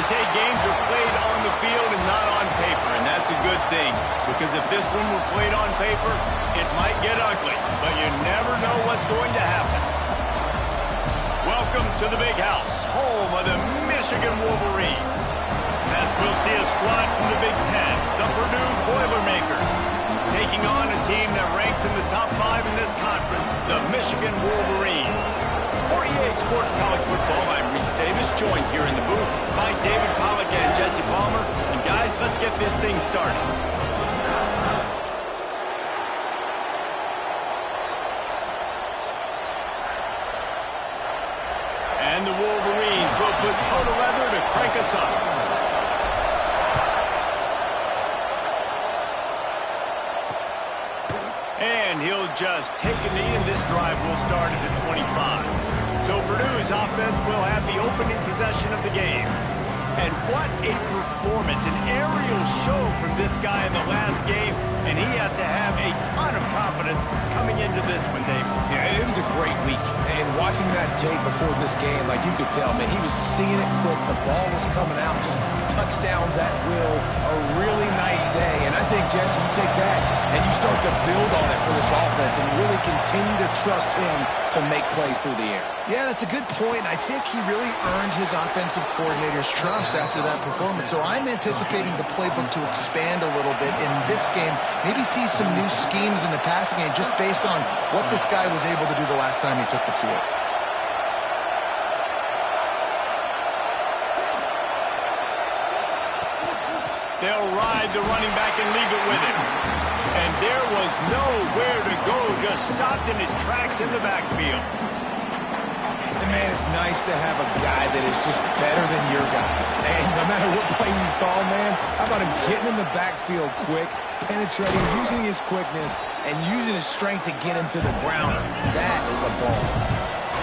say games are played on the field and not on paper, and that's a good thing, because if this one were played on paper, it might get ugly, but you never know what's going to happen. Welcome to the Big House, home of the Michigan Wolverines. As we'll see a squad from the Big Ten, the Purdue Boilermakers, taking on a team that ranks in the top 5 in this conference, the Michigan Wolverines. For EA Sports College Football, I'm Reese Davis, joined here in the booth by David Pollack and Jesse Palmer. And guys, let's get this thing started. And the Wolverines will put total leather to crank us up. And he'll just take a knee, and this drive will start at the 25. So Purdue's offense will have the opening possession of the game. And what a performance, an aerial show from this guy in the last game, and he has to have a ton of confidence coming into this one, David. Yeah, it was a great week. And watching that tape before this game, like you could tell, man, he was seeing it quick. The ball was coming out, just touchdowns at will. A really nice day. And I think, Jesse, you take that and you start to build on it for this offense and really continue to trust him to make plays through the air. Yeah, that's a good point. I think he really earned his offensive coordinator's trust after that performance. So I'm anticipating the playbook to expand a little bit in this game. Maybe see some new schemes in the passing game just based on what this guy was able to do the last time he took the field. They'll ride the running back and leave it with him. And there was nowhere to go, just stopped in his tracks in the backfield. And, man, it's nice to have a guy that is just better than your guys. And no matter what play you call, man, how about him getting in the backfield quick, penetrating, using his quickness, and using his strength to get him to the ground. That is a ball.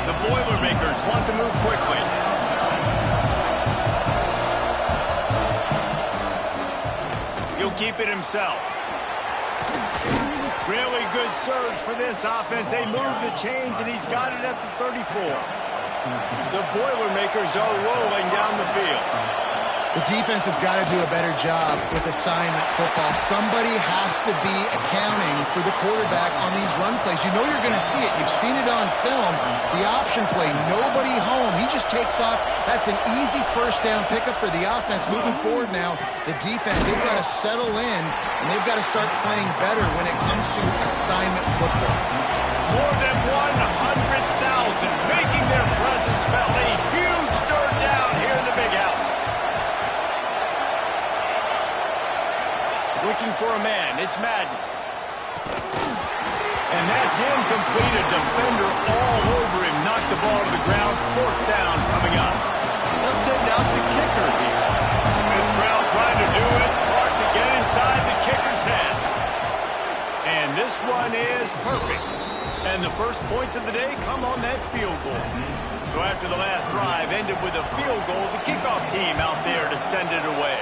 The Boilermakers want to move quickly. He'll keep it himself. Really good surge for this offense. They move the chains, and he's got it at the 34. The Boilermakers are rolling down the field. The defense has got to do a better job with assignment football. Somebody has to be accounting for the quarterback on these run plays. You know you're going to see it. You've seen it on film. The option play, nobody home. He just takes off. That's an easy first down pickup for the offense. Moving forward now, the defense, they've got to settle in, and they've got to start playing better when it comes to assignment football. More than 100,000 making their presence felt. A huge third down here in the Big House. Looking for a man, it's Madden. And that's incomplete. A defender all over him. Knocked the ball to the ground. Fourth down coming up. They'll send out the kicker here. This crowd trying to do its part to get inside the kicker's head. And this one is perfect. And the first points of the day come on that field goal. So after the last drive ended with a field goal, the kickoff team out there to send it away.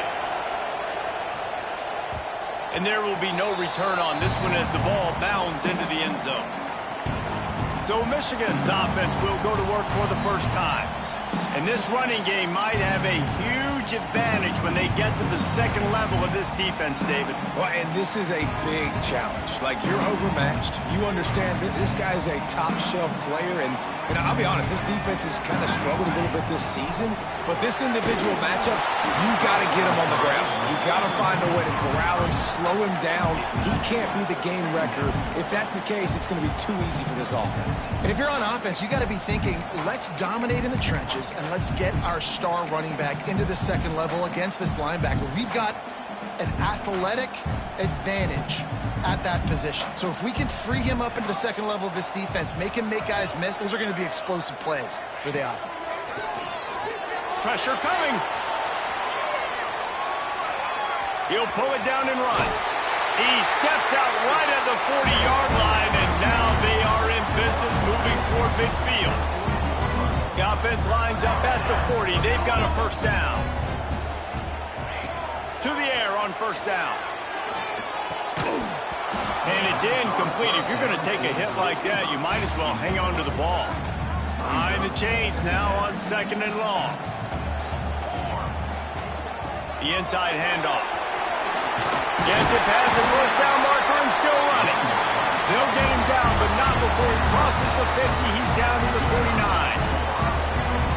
And there will be no return on this one as the ball bounds into the end zone. So Michigan's offense will go to work for the first time. And this running game might have a huge advantage when they get to the second level of this defense, David. Well, and this is a big challenge. Like, you're overmatched. You understand that this guy is a top-shelf player. And I'll be honest, this defense has kind of struggled a little bit this season. But this individual matchup, you got to get him on the ground. You got to find a way to corral him, slow him down. He can't be the game wrecker. If that's the case, it's going to be too easy for this offense. And if you're on offense, you got to be thinking, let's dominate in the trenches and let's get our star running back into the second level against this linebacker. We've got an athletic advantage at that position. So if we can free him up into the second level of this defense, make him make guys miss, those are going to be explosive plays for the offense. Pressure coming. He'll pull it down and run. He steps out right at the 40-yard line, and now they are in business moving toward midfield. The offense lines up at the 40. They've got a first down. To the air on first down. And it's incomplete. If you're going to take a hit like that, you might as well hang on to the ball. Behind the chains now on second and long. The inside handoff. Gets it past the first down marker and still running. They'll get him down, but not before he crosses the 50. He's down to the 49.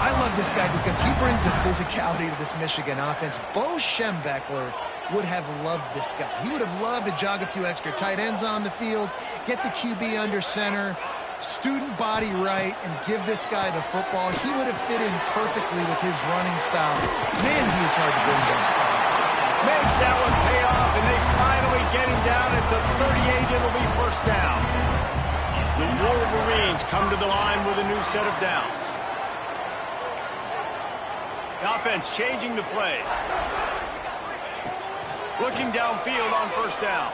I love this guy because he brings a physicality to this Michigan offense. Bo Schembechler would have loved this guy. He would have loved to jog a few extra tight ends on the field, get the QB under center, student body right, and give this guy the football. He would have fit in perfectly with his running style. Man, he is hard to bring down. Makes that one pay off, and they finally get him down at the 38. It'll be first down. The Wolverines come to the line with a new set of downs. The offense changing the play. Looking downfield on first down.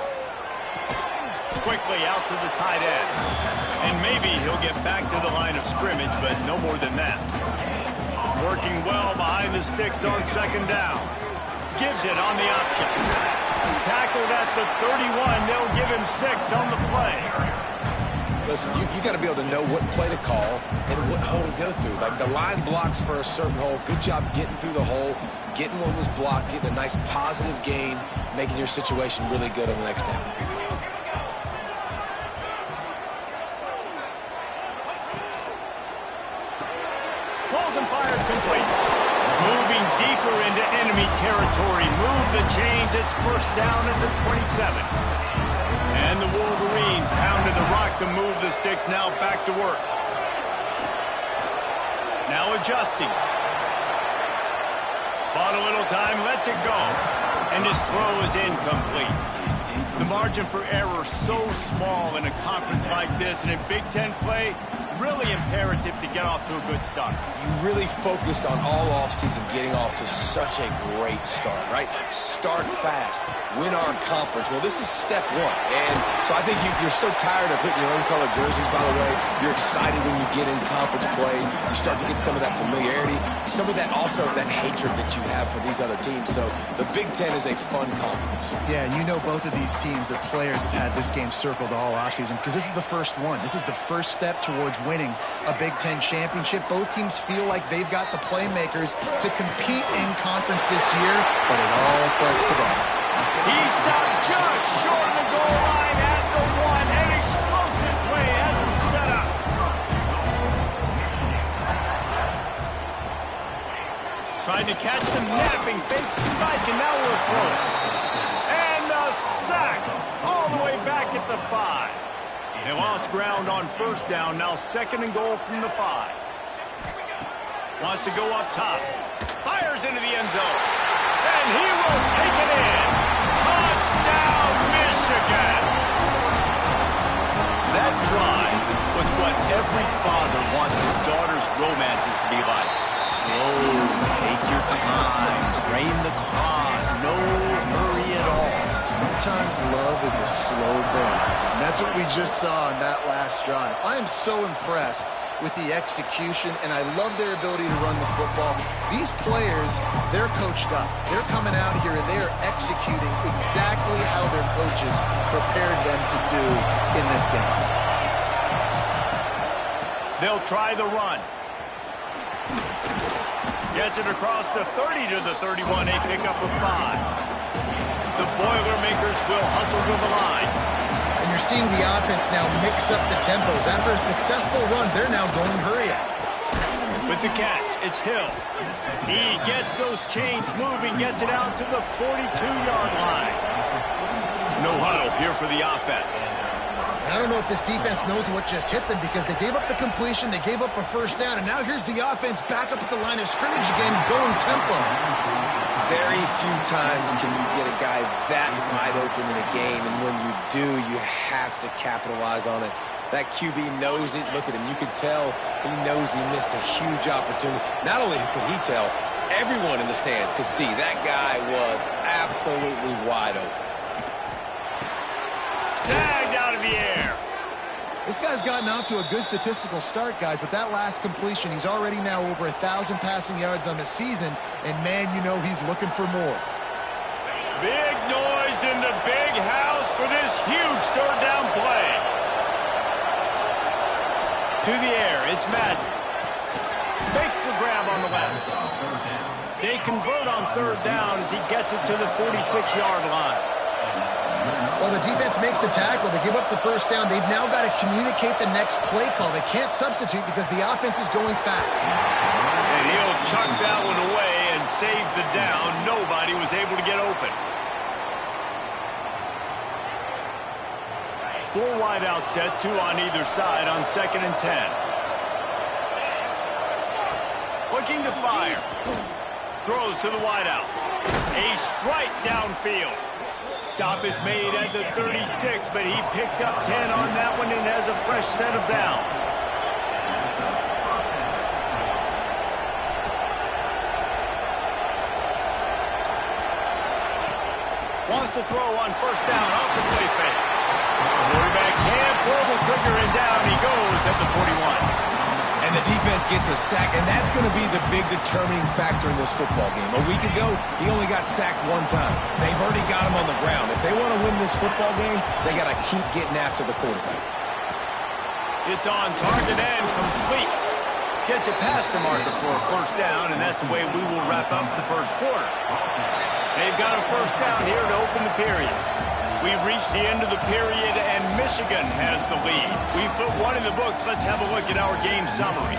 Quickly out to the tight end. And maybe he'll get back to the line of scrimmage, but no more than that. Working well behind the sticks on second down. Gives it on the option. Tackled at the 31. They'll give him 6 on the play. Listen, you got to be able to know what play to call and what hole to go through. Like, the line blocks for a certain hole. Good job getting through the hole, getting what was blocked, getting a nice positive gain, making your situation really good on the next down. Pulls and fired complete. Moving deeper into enemy territory. Move the chains. It's first down at the 27. And the Wolverines pounded the rock to move the sticks. Now back to work. Now adjusting. Bought a little time, lets it go. And his throw is incomplete. The margin for error so small in a conference like this. And in Big Ten play, really imperative to get off to a good start. You really focus on all offseason getting off to such a great start, right? Start fast. Win our conference. Well, this is step one. And so I think you're so tired of hitting your own color jerseys, by the way. You're excited when you get in conference play. You start to get some of that familiarity, some of that also that hatred that you have for these other teams. So the Big Ten is a fun conference. Yeah, and you know both of these teams, their players have had this game circled all offseason because this is the first one. This is the first step towards winning a Big Ten championship. Both teams feel like they've got the playmakers to compete in conference this year, but it all starts today. He stopped just short of the goal line at the 1. An explosive play has him set up. Trying to catch the napping, fake spike, and now we'll throw it. And a sack all the way back at the 5. They lost ground on first down. Now second and goal from the 5. Wants to go up top. Fires into the end zone. And he will take it in. Touchdown, Michigan. That drive was what every father wants his daughter's romances to be like. Slow, take your time, drain the clock, no hurry at all. Sometimes love is a slow burn, and that's what we just saw in that last drive. I am so impressed with the execution, and I love their ability to run the football. These players, they're coached up. They're coming out here, and they are executing exactly how their coaches prepared them to do in this game. They'll try the run. Gets it across the 30 to the 31, a pickup of 5. The Boilermakers will hustle to the line. And you're seeing the offense now mix up the tempos. After a successful run, they're now going hurry up. With the catch, it's Hill. He gets those chains moving, gets it out to the 42-yard line. No huddle here for the offense. I don't know if this defense knows what just hit them because they gave up the completion, they gave up a first down, and now here's the offense back up at the line of scrimmage again, going tempo. Very few times can you get a guy that wide open in a game, and when you do, you have to capitalize on it. That QB knows it. Look at him. You can tell he knows he missed a huge opportunity. Not only could he tell, everyone in the stands could see that guy was absolutely wide open. Tagged out of the air. This guy's gotten off to a good statistical start, guys, but that last completion, he's already now over 1,000 passing yards on the season, and man, you know he's looking for more. Big noise in the big house for this huge third down play. To the air, it's Madden. Makes the grab on the left. They convert on third down as he gets it to the 46-yard line. Well, the defense makes the tackle. They give up the first down. They've now got to communicate the next play call. They can't substitute because the offense is going fast. And he'll chuck that one away and save the down. Nobody was able to get open. 4 wide out set, 2 on either side on 2nd and 10. Looking to fire. Throws to the wide out. A strike downfield. Stop is made at the 36, but he picked up 10 on that one and has a fresh set of downs. Wants to throw on first down off the play fake. Quarterback can't pull the trigger, and down he goes at the 41. And the defense gets a sack, and that's going to be the big determining factor in this football game. A week ago, he only got sacked 1 time. They've already got him on the ground. If they want to win this football game, they got to keep getting after the quarterback. It's on target and complete. Gets it past the marker for a first down, and that's the way we will wrap up the first quarter. They've got a first down here to open the period. We've reached the end of the period, and Michigan has the lead. We've put 1 in the books. Let's have a look at our game summary.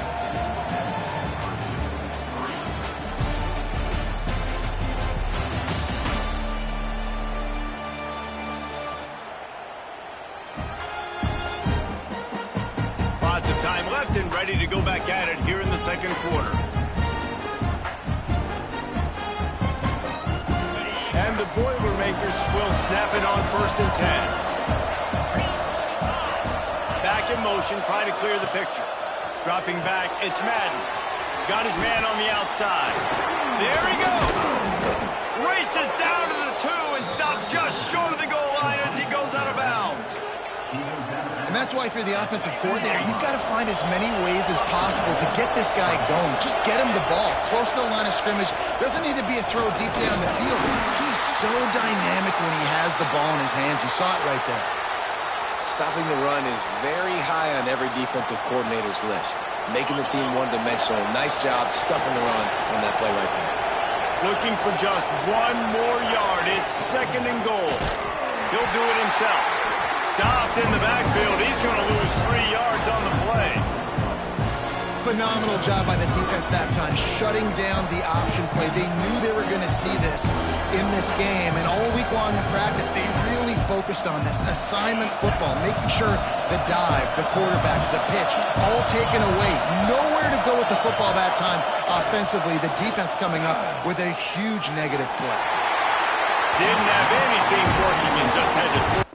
Lots of time left and ready to go back at it here in the second quarter. And the Boilermakers will snap it on 1st and 10. Back in motion, trying to clear the picture. Dropping back, it's Madden. Got his man on the outside. There he goes! Races down to the 2 and stopped just short of the goal line as he goes out of bounds. And that's why if you're the offensive coordinator, you've got to find as many ways as possible to get this guy going. Just get him the ball close to the line of scrimmage. Doesn't need to be a throw deep down the field. He's so dynamic when he has the ball in his hands. You saw it right there. Stopping the run is very high on every defensive coordinator's list. Making the team one-dimensional. Nice job stuffing the run on that play right there. Looking for just 1 more yard. It's 2nd and goal. He'll do it himself. Stopped in the backfield. He's going to lose 3 yards on the play. Phenomenal job by the defense that time, shutting down the option play. They knew they were going to see this in this game, and all week long in practice, they really focused on this assignment football, making sure the dive, the quarterback, the pitch, all taken away. Nowhere to go with the football that time offensively. The defense coming up with a huge negative play. Didn't have anything working and just had to throw.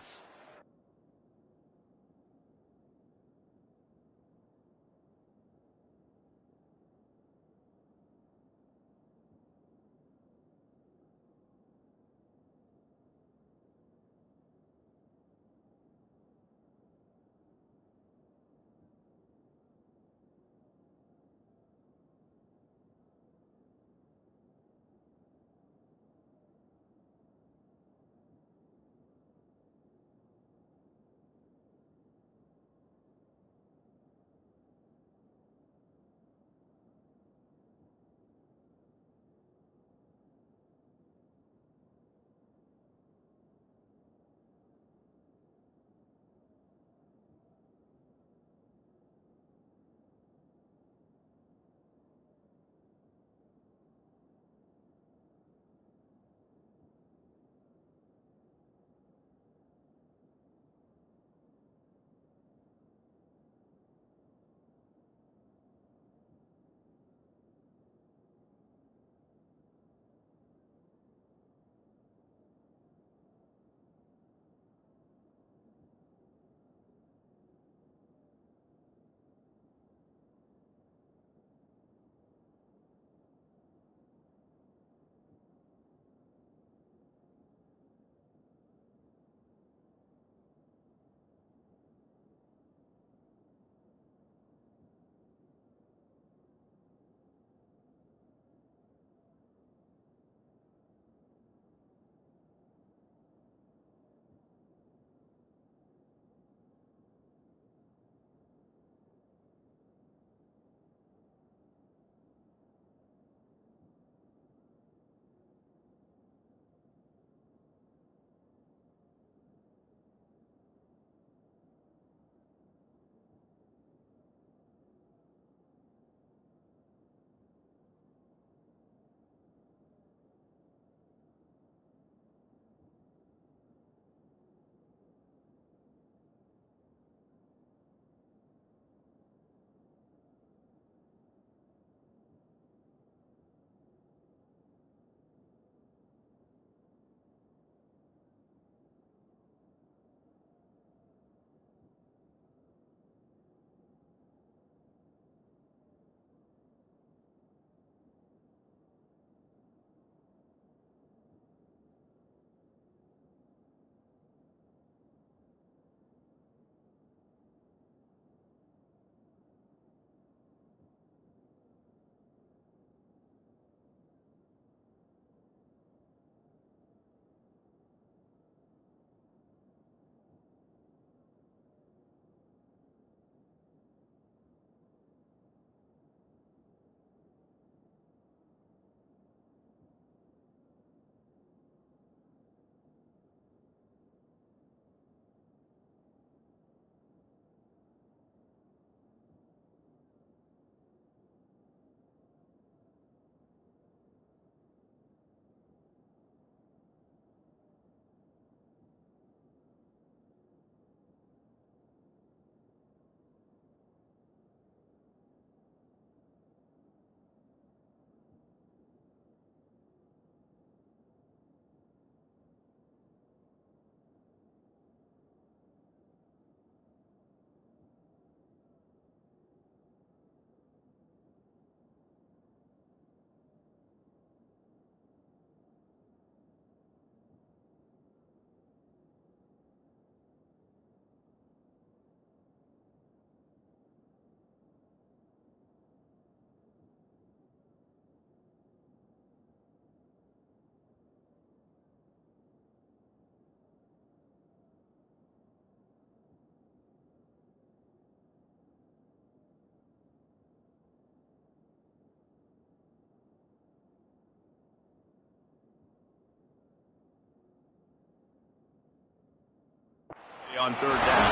on third down.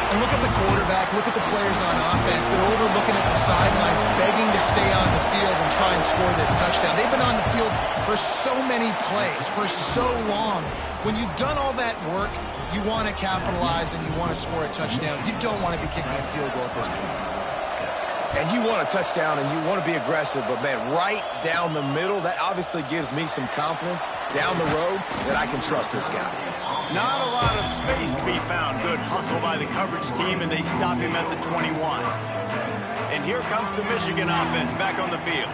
And look at the quarterback, look at the players on offense. They're overlooking at the sidelines, begging to stay on the field and try and score this touchdown. They've been on the field for so many plays, for so long. When you've done all that work, you want to capitalize and you want to score a touchdown. You don't want to be kicking a field goal at this point. And you want a touchdown and you want to be aggressive, but man, right down the middle, that obviously gives me some confidence down the road that I can trust this guy. Not a lot of space to be found. Good hustle by the coverage team, and they stop him at the 21. And here comes the Michigan offense back on the field.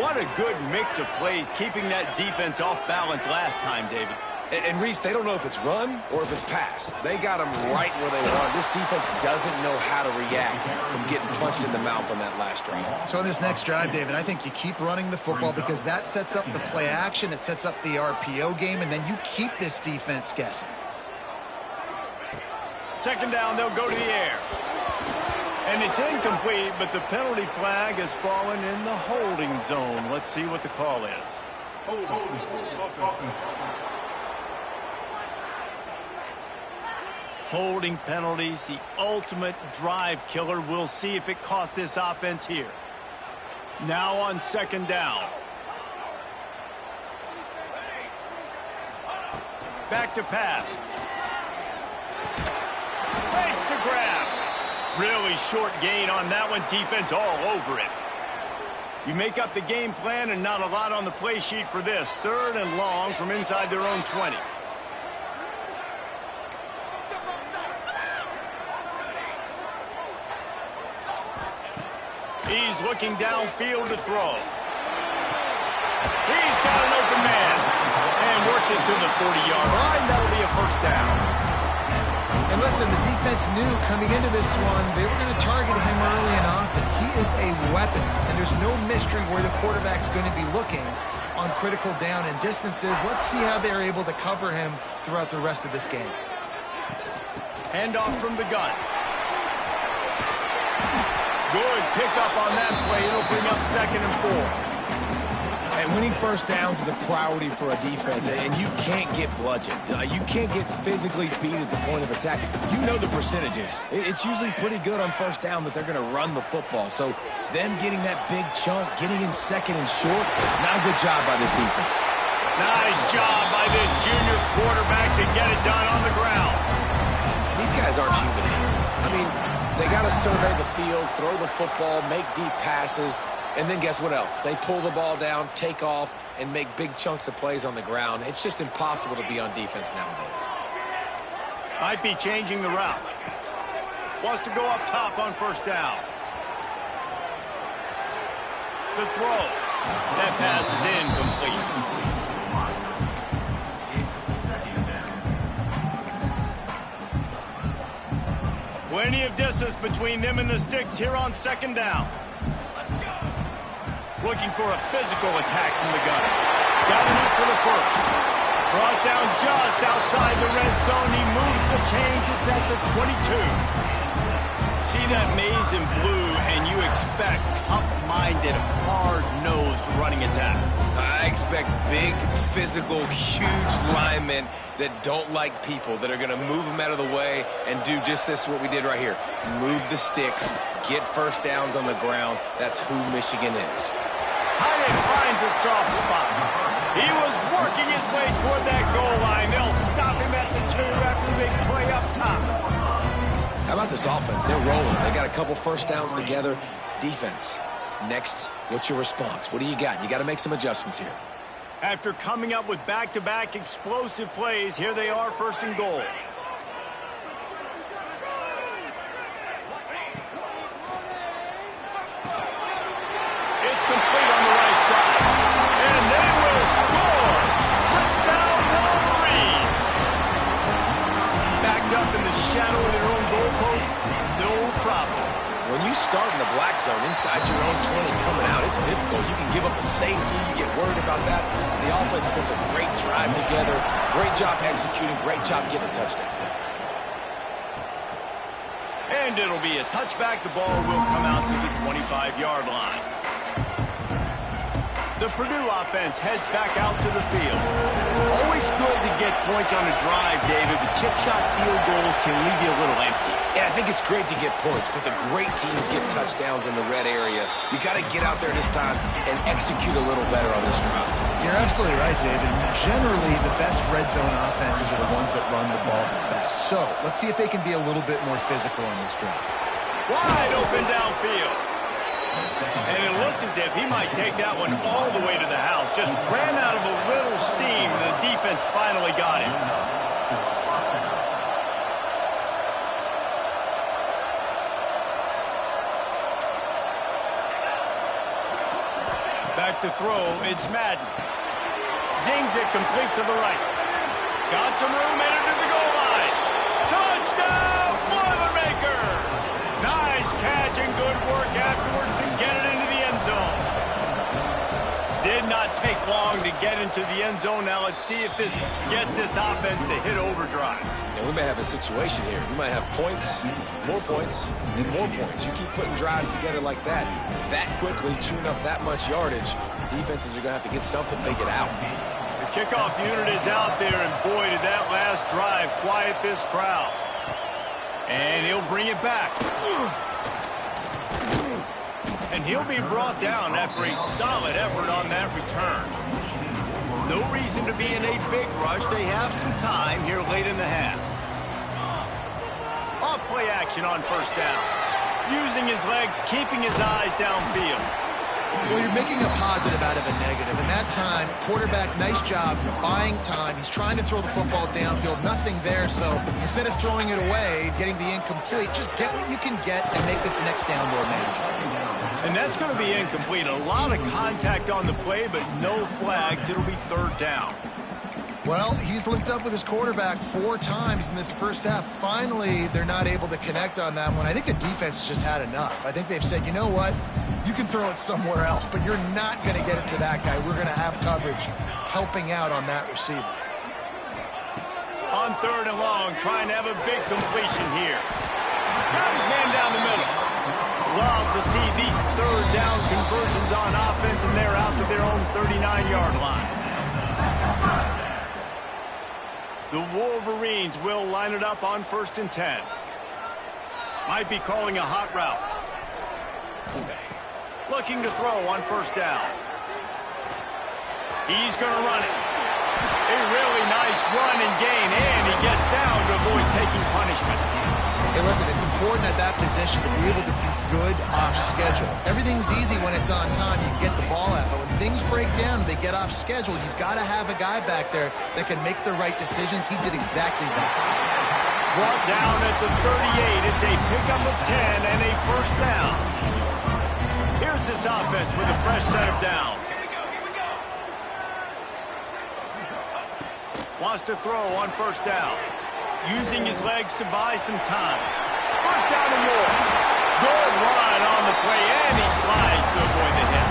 What a good mix of plays, keeping that defense off balance last time, David. And Reese, they don't know if it's run or if it's pass. They got them right where they want. This defense doesn't know how to react from getting punched in the mouth on that last drive. So in this next drive, David, I think you keep running the football because that sets up the play action, it sets up the RPO game, and then you keep this defense guessing. Second down, they'll go to the air. And it's incomplete, but the penalty flag has fallen in the holding zone. Let's see what the call is. Holding penalties, the ultimate drive killer. We'll see if it costs this offense here. Now on second down. Back to pass. Makes the grab. Really short gain on that one. Defense all over it. You make up the game plan and not a lot on the play sheet for this. Third and long from inside their own 20. He's looking downfield to throw. He's got an open man. And works it to the 40-yard line. That'll be a first down. And listen, the defense knew coming into this one, they were going to target him early and often. He is a weapon, and there's no mystery where the quarterback's going to be looking on critical down and distances. Let's see how they're able to cover him throughout the rest of this game. Handoff from the gun. Good pickup on that play. It'll bring up second and 4. And winning first downs is a priority for a defense, and you can't get bludgeoned. You can't get physically beat at the point of attack. You know the percentages. It's usually pretty good on first down that they're going to run the football. So them getting that big chunk, getting in second and short, not a good job by this defense. Nice job by this junior quarterback to get it done on the ground. These guys aren't human anymore. I mean, they got to survey the field, throw the football, make deep passes, and then guess what else? They pull the ball down, take off, and make big chunks of plays on the ground. It's just impossible to be on defense nowadays. Might be changing the route. Wants to go up top on first down. The throw. That pass is incomplete. Plenty of distance between them and the sticks here on second down. Looking for a physical attack from the gun. Got enough for the first. Brought down just outside the red zone. He moves the chains. It's at the 22. See that maze in blue, and you expect tough-minded, hard-nosed running attacks. I expect big, physical, huge linemen that don't like people, that are going to move them out of the way and do just this, what we did right here. Move the sticks, get first downs on the ground. That's who Michigan is. Tight end finds a soft spot. He was working his way toward that goal line. They'll stop him at the 2 after they play up top. How about this offense? They're rolling. They got a couple first downs together. Defense. Next, what's your response? What do you got? You got to make some adjustments here. After coming up with back-to-back explosive plays, here they are, first and goal. It's complete on the right side. And they will score. Touchdown, Wolverines. Backed up in the shadow of their own goalpost, no problem. When you start in the black zone inside your own 20 coming out, it's difficult. You can give up a safety. You get worried about that. The offense puts a great drive together. Great job executing. Great job getting a touchdown. And it'll be a touchback. The ball will come out to the 25-yard line. The Purdue offense heads back out to the field. Always good to get points on a drive, David, but chip shot field goals can leave you a little empty. Yeah, I think it's great to get points, but the great teams get touchdowns in the red area. You got to get out there this time and execute a little better on this drive. You're absolutely right, David. Generally, the best red zone offenses are the ones that run the ball the best. So, let's see if they can be a little bit more physical on this drive. Wide open downfield. And it looked as if he might take that one all the way to the house. Just ran out of a little steam, and the defense finally got him. Back to throw, it's Madden. Zings it complete to the right. Got some room, headed to the goal line. Touchdown, Boilermakers! Nice catch and good work afterwards to get it into the end zone. Did not take long to get into the end zone. Now let's see if this gets this offense to hit overdrive. And we may have a situation here. We might have points, and more points. You keep putting drives together like that quickly, chewing up that much yardage, defenses are going to have to get something figured out. The kickoff unit is out there, and boy, did that last drive quiet this crowd. And he'll bring it back. And he'll be brought down after a solid effort on that return. No reason to be in a big rush. They have some time here late in the half. Off play action on first down. Using his legs, keeping his eyes downfield. Well, you're making a positive out of a negative. And that time, quarterback, nice job buying time. He's trying to throw the football downfield. Nothing there. So instead of throwing it away, getting the incomplete, just get what you can get and make this next down more manageable. And that's going to be incomplete. A lot of contact on the play, but no flags. It'll be third down. Well, he's linked up with his quarterback 4 times in this first half. Finally, they're not able to connect on that one. I think the defense just had enough. I think they've said, you know what? You can throw it somewhere else, but you're not going to get it to that guy. We're going to have coverage helping out on that receiver. On third and long, trying to have a big completion here. Got his man down the middle. Love to see these third down conversions on offense, and they're out to their own 39-yard line. The Wolverines will line it up on 1st and 10. Might be calling a hot route. Looking to throw on first down. He's going to run it. A really nice run and gain, and he gets down to avoid taking punishment. Hey, listen, it's important at that position to be able to be good off schedule. Everything's easy when it's on time. You get the ball out. But when things break down, they get off schedule. You've got to have a guy back there that can make the right decisions. He did exactly that. Brought down at the 38. It's a pickup of 10 and a first down. Here's this offense with a fresh set of downs. Wants to throw on first down. Using his legs to buy some time. First down and more. Good run on the play, and he slides to avoid the hit.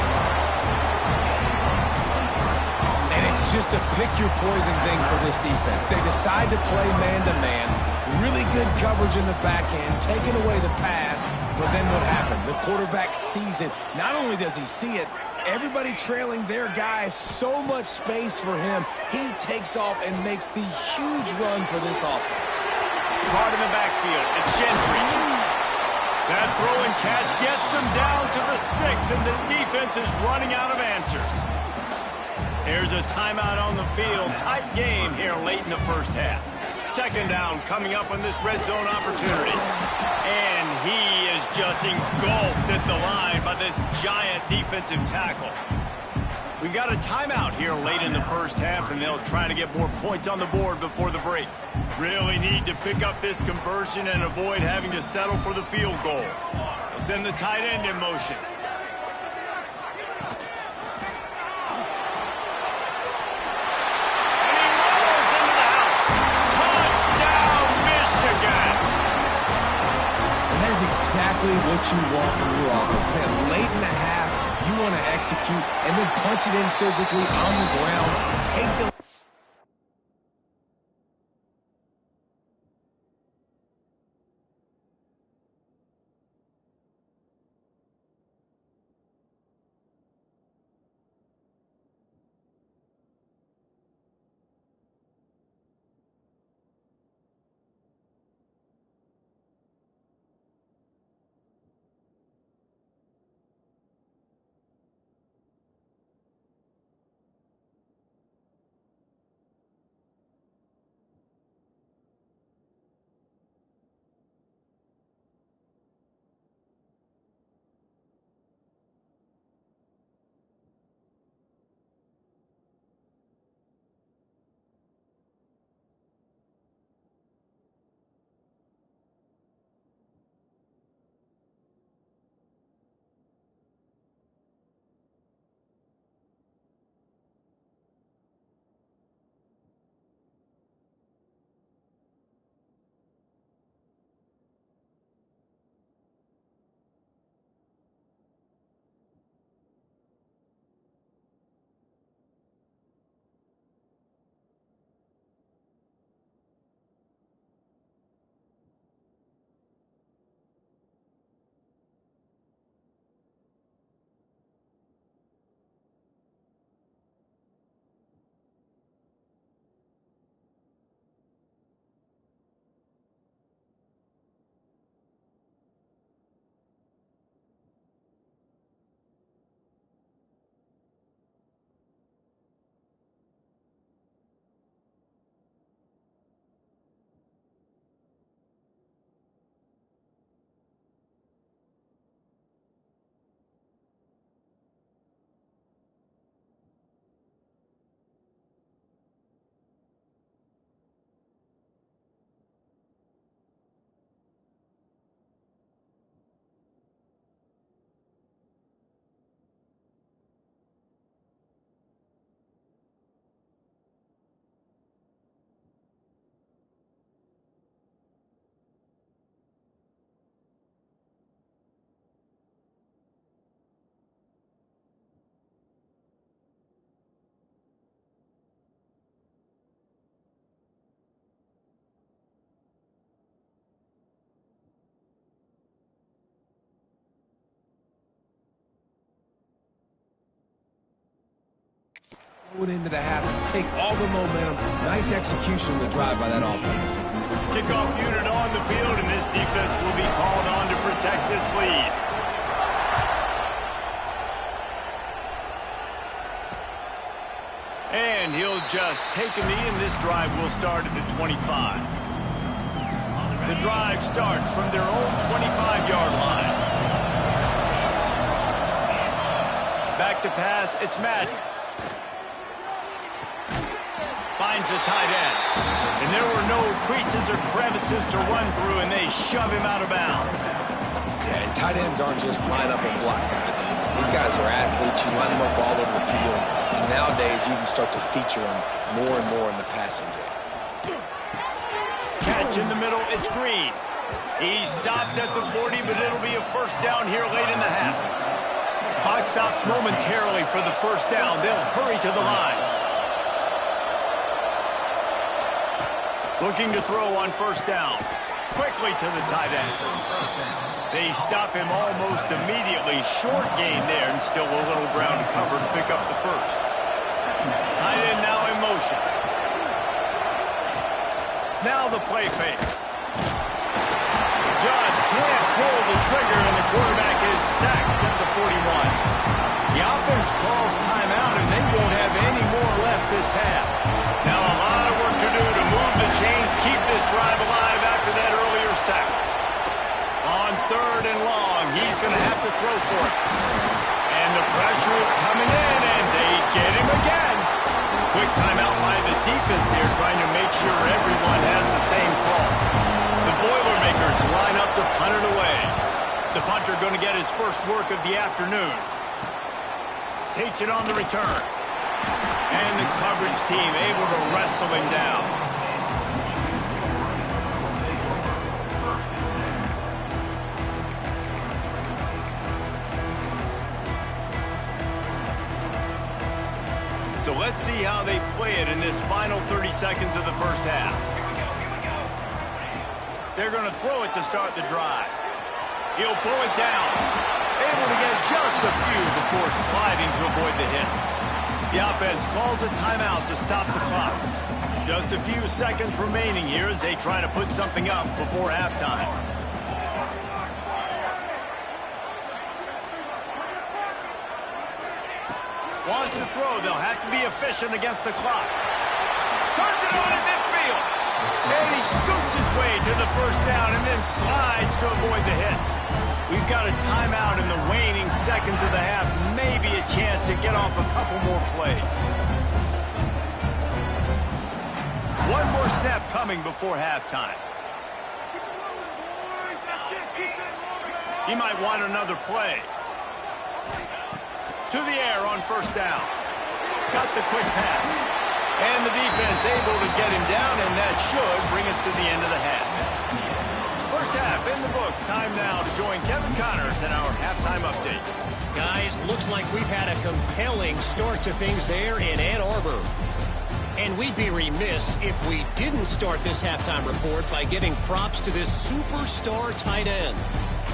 And it's just a pick-your-poison thing for this defense. They decide to play man-to-man. Really good coverage in the back end, taking away the pass. But then what happened? The quarterback sees it. Not only does he see it, everybody trailing their guy, so much space for him. He takes off and makes the huge run for this offense. Caught in the backfield. It's Gentry. That throw and catch gets them down to the 6, and the defense is running out of answers. Here's a timeout on the field. Tight game here late in the first half. Second down coming up on this red zone opportunity. And he is just engulfed at the line by this giant defensive tackle. We got a timeout here late in the first half, and they'll try to get more points on the board before the break. Really need to pick up this conversion and avoid having to settle for the field goal. They'll send the tight end in motion. Exactly what you want from your offense. Man, late in the half, you want to execute and then punch it in physically on the ground. Take the Went into the half, take all the momentum. Nice execution of the drive by that offense. Kickoff unit on the field, and this defense will be called on to protect this lead. And he'll just take a knee, and this drive will start at the 25. The drive starts from their own 25-yard line. Back to pass, it's Madden. Finds the tight end. And there were no creases or crevices to run through, and they shove him out of bounds. Yeah, and tight ends aren't just line up and block guys. These guys are athletes. You line them up all over the field. And nowadays, you can start to feature them more and more in the passing game. Catch in the middle, it's Green. He stopped at the 40, but it'll be a first down here late in the half. Clock stops momentarily for the first down. They'll hurry to the line. Looking to throw on first down. Quickly to the tight end. They stop him almost immediately. Short gain there, and still a little ground to cover to pick up the first. Tight end now in motion. Now the play fake. Just can't pull the trigger, and the quarterback is sacked at the 41. The offense calls timeout, and they won't have any more left this half. Now a lot of work to do to move the chains, keep this drive alive after that earlier sack. On third and long, he's going to have to throw for it. And the pressure is coming in, and they get him again. Quick timeout by the defense here, trying to make sure everyone has the same call. The Boilermakers line up to punt it away. The punter going to get his first work of the afternoon. Takes it on the return. And the coverage team able to wrestle him down. So let's see how they play it in this final 30 seconds of the first half. They're going to throw it to start the drive. He'll pull it down. Able to get just a few before sliding to avoid the hits. The offense calls a timeout to stop the clock. Just a few seconds remaining here as they try to put something up before halftime. Wants to throw. They'll have to be efficient against the clock. Turns it on in midfield. And he scoots his way to the first down and then slides to avoid the hit. We've got a timeout in the waning seconds of the half. Maybe a chance to get off a couple more plays. One more snap coming before halftime. He might want another play. To the air on first down. Got the quick pass. And the defense able to get him down, and that should bring us to the end of the half. First half in the books. Time now to join Kevin Connors in our halftime update. Guys, looks like we've had a compelling start to things there in Ann Arbor. And we'd be remiss if we didn't start this halftime report by giving props to this superstar tight end.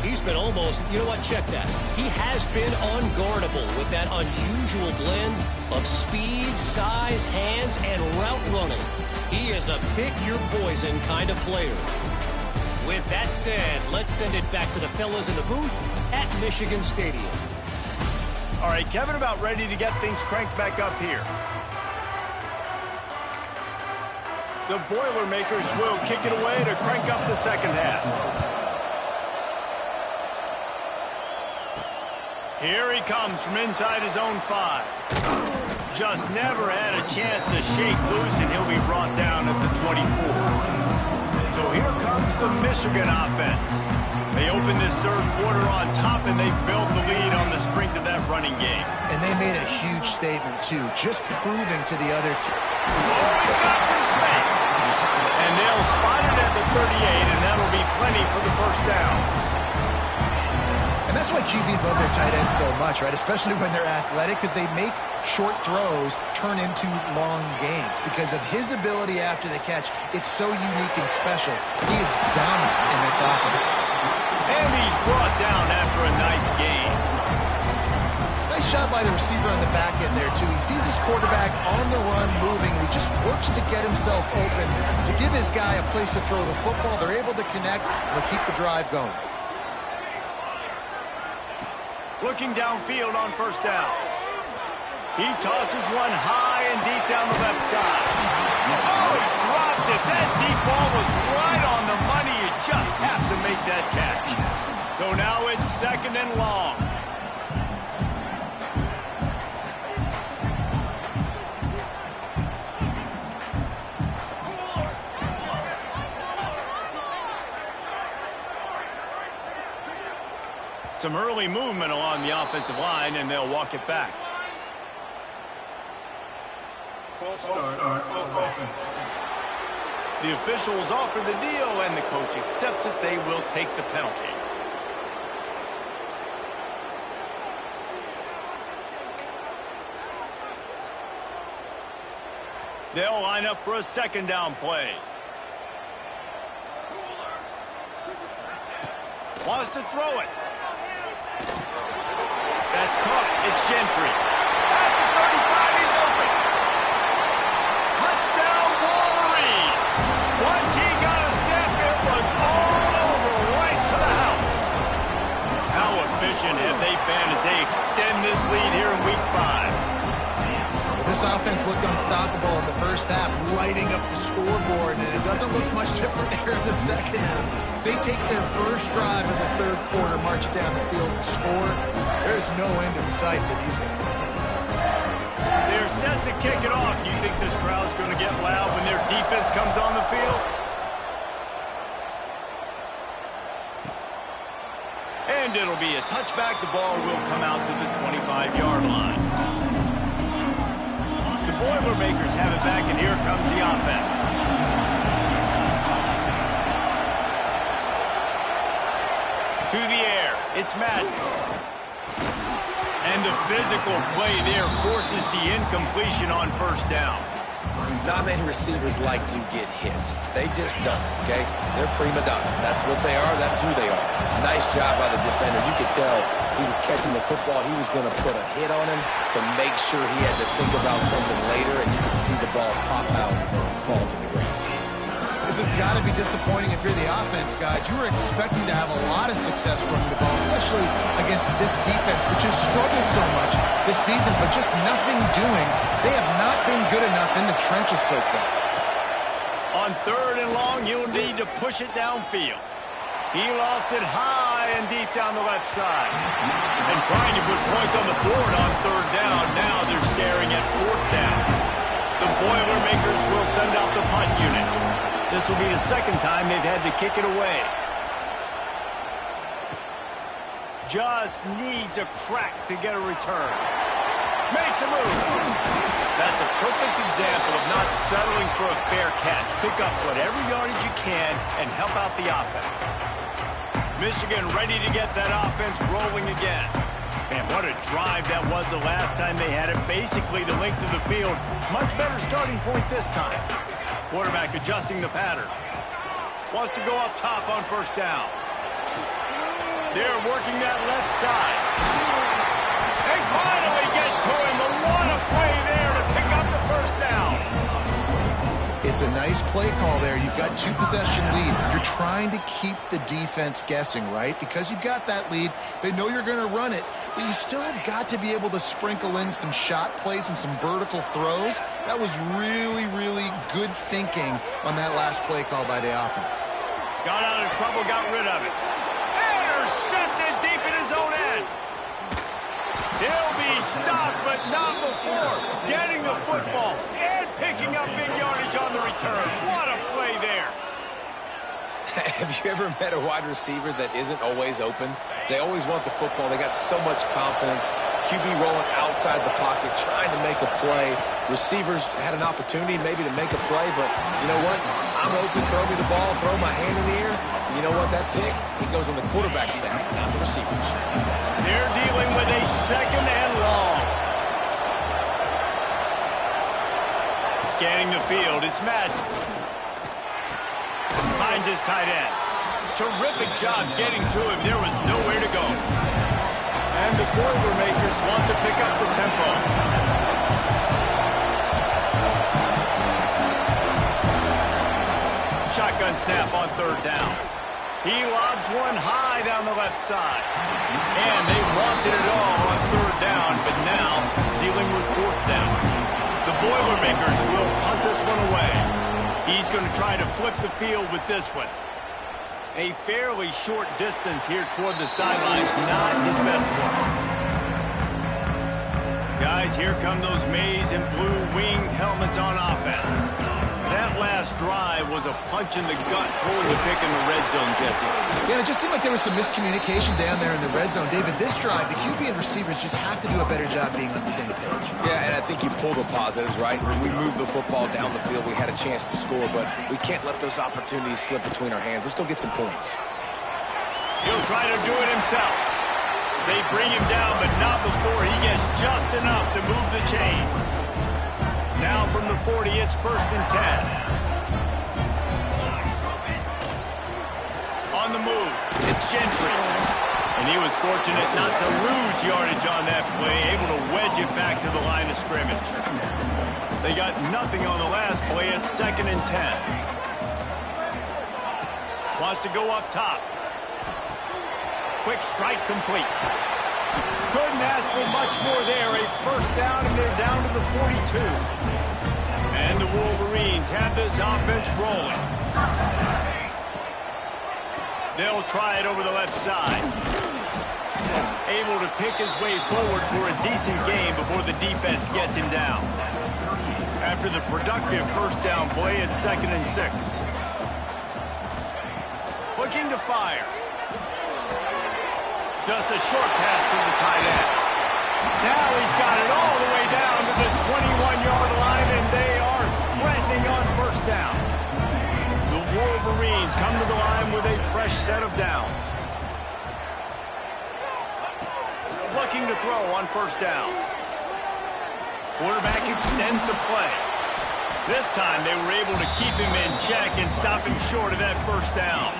He's been almost, you know what, check that. He has been unguardable with that unusual blend of speed, size, hands, and route running. He is a pick-your-poison kind of player. With that said, let's send it back to the fellas in the booth at Michigan Stadium. All right, Kevin, about ready to get things cranked back up here. The Boilermakers will kick it away to crank up the second half. Here he comes from inside his own 5. Just never had a chance to shake loose, and he'll be brought down at the 24. So here comes the Michigan offense. They open this third quarter on top, and they build the lead on the strength of that running game. And they made a huge statement, too, just proving to the other team. Oh, he's got some space. And they'll spot it at the 38, and that'll be plenty for the first down. And that's why QBs love their tight ends so much, right? Especially when they're athletic, because they make short throws turn into long gains. Because of his ability after the catch, it's so unique and special. He is dominant in this offense. And he's brought down after a nice gain. Nice job by the receiver on the back end there, too. He sees his quarterback on the run moving, and he just works to get himself open to give his guy a place to throw the football. They're able to connect and keep the drive going. Looking downfield on first down. He tosses one high and deep down the left side. Oh, he dropped it. That deep ball was right on the money. You just have to make that catch. So now it's 2nd and long. Some early movement along the offensive line, and they'll walk it back. The officials offer the deal, and the coach accepts it. They will take the penalty. They'll line up for a 2nd down play. Wants to throw it. That's caught. It's Gentry. At the 35, he's open. Touchdown, Wolverine. Once he got a step, it was all over, right to the house. How efficient have they been as they extend this lead here in Week 5? This offense looked unstoppable in the first half, lighting up the scoreboard, and it doesn't look much different here in the second half. They take their first drive in the 3rd quarter, march it down the field, and score. There's no end in sight for these guys. They're set to kick it off. You think this crowd's going to get loud when their defense comes on the field? And it'll be a touchback. The ball will come out to the 25-yard line. The Boilermakers have it back, and here comes the offense. To the air, it's Madden. And the physical play there forces the incompletion on first down. Not many receivers like to get hit. They just don't, okay? They're prima donnas. That's what they are. That's who they are. Nice job by the defender. You could tell he was catching the football. He was going to put a hit on him to make sure he had to think about something later, and you could see the ball pop out and fall to the ground. This has got to be disappointing if you're the offense, guys. You were expecting to have a lot of success running the ball, especially against this defense, which has struggled so much this season, but just nothing doing. They have not been good enough in the trenches so far. On 3rd and long, you'll need to push it downfield. He lost it high and deep down the left side. And trying to put points on the board on 3rd down. Now they're staring at 4th down. The Boilermakers will send out the punt unit. This will be the 2nd time they've had to kick it away. Just needs a crack to get a return. Makes a move. That's a perfect example of not settling for a fair catch. Pick up whatever yardage you can and help out the offense. Michigan ready to get that offense rolling again. Man, what a drive that was the last time they had it. Basically the length of the field. Much better starting point this time. Quarterback adjusting the pattern. Wants to go up top on first down. They're working that left side. They finally get to him, but what a play there to pick up the first down. It's a nice play call there. You've got 2-possession lead. You're trying to keep the defense guessing, right? Because you've got that lead. They know you're going to run it, but you still have got to be able to sprinkle in some shot plays and some vertical throws. That was really, really good thinking on that last play call by the offense. Got out of trouble, got rid of it. Intercepted deep in his own end. He'll be stopped, but not before getting the football and picking up big yardage on the return. What a play there. Have you ever met a wide receiver that isn't always open? They always want the football. They got so much confidence. QB rolling outside the pocket, trying to make a play. Receivers had an opportunity maybe to make a play, but you know what? I'm open, throw me the ball, throw my hand in the air. You know what? That pick, it goes in the quarterback stats, not the receivers. They're dealing with a 2nd and long. Scanning the field, it's Madden. Finds his tight end. Terrific job getting to him. There was nowhere to go. And the Boilermakers just want to pick up the tempo. Shotgun snap on third down. He lobs one high down the left side. And they wanted it all on third down, but now dealing with fourth down. The Boilermakers will punt this one away. He's going to try to flip the field with this one. A fairly short distance here toward the sidelines, not his best one. Guys, here come those maize and blue winged helmets on offense. That last drive was a punch in the gut toward the pick in the red zone, Jesse. Yeah, it just seemed like there was some miscommunication down there in the red zone. David, this drive, the QB and receivers just have to do a better job being on the same page. Yeah, and I think you pull the positives, right? When we moved the football down the field, we had a chance to score, but we can't let those opportunities slip between our hands. Let's go get some points. He'll try to do it himself. They bring him down, but not before he gets just enough to move the chains. Now from the 40, it's 1st and 10. On the move, it's Gentry. And he was fortunate not to lose yardage on that play, able to wedge it back to the line of scrimmage. They got nothing on the last play. It's 2nd and 10. Wants to go up top. Quick strike complete. Couldn't ask for much more there. A first down, and they're down to the 42. And the Wolverines have this offense rolling. They'll try it over the left side. Able to pick his way forward for a decent game before the defense gets him down. After the productive first down play, it's 2nd and 6. Looking to fire. Just a short pass to the tight end. Now he's got it all the way down to the 21-yard line, and they are threatening on first down. The Wolverines come to the line with a fresh set of downs. Looking to throw on first down. Quarterback extends the play. This time they were able to keep him in check and stop him short of that first down.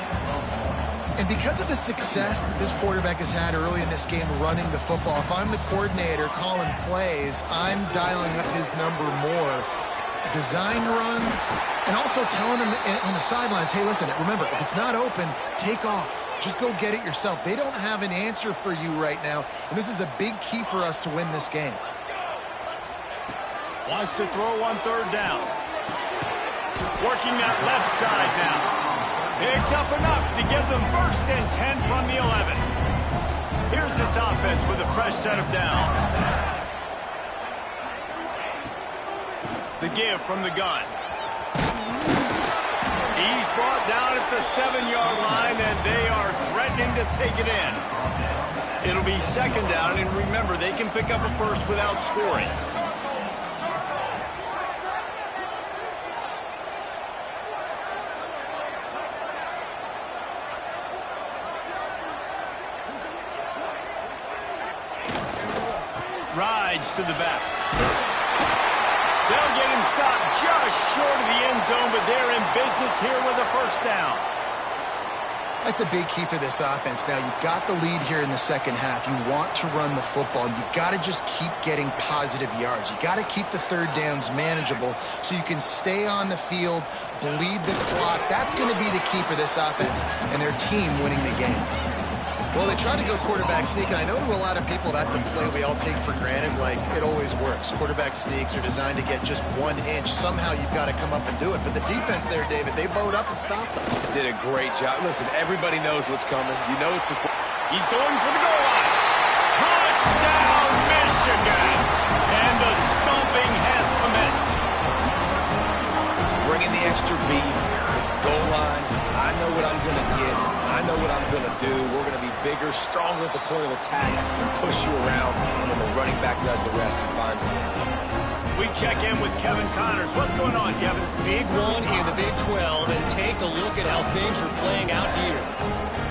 And because of the success that this quarterback has had early in this game running the football, if I'm the coordinator calling plays, I'm dialing up his number more. Design runs, and also telling him on the sidelines, hey, listen, remember, if it's not open, take off. Just go get it yourself. They don't have an answer for you right now, and this is a big key for us to win this game. Wants to throw on third down. Working that left side now. Picks up enough to give them 1st and 10 from the 11. Here's this offense with a fresh set of downs. The give from the gun. He's brought down at the 7-yard line, and they are threatening to take it in. It'll be 2nd down, and remember, they can pick up a first without scoring. Rides to the back. They'll get him stopped just short of the end zone, but they're in business here with a first down. That's a big key for this offense. Now, you've got the lead here in the second half. You want to run the football. You've got to just keep getting positive yards. You got to keep the third downs manageable so you can stay on the field, bleed the clock. That's going to be the key for this offense and their team winning the game. Well, they try to go quarterback sneak, and I know to a lot of people that's a play we all take for granted, like it always works. Quarterback sneaks are designed to get just 1 inch. Somehow you've got to come up and do it. But the defense there, David, they bowed up and stopped them. Did a great job. Listen, everybody knows what's coming. You know it's a... He's going for the goal line. Touchdown, Michigan! And the stomping has commenced. Bringing the extra beef. It's goal line. I know what I'm going to get. I know what I'm going to do. We're going to be bigger, stronger at the point of attack and push you around, and then the running back does the rest and finds the end zone. We check in with Kevin Connors. What's going on, Kevin? Big one in the Big 12, and take a look at how things are playing out here.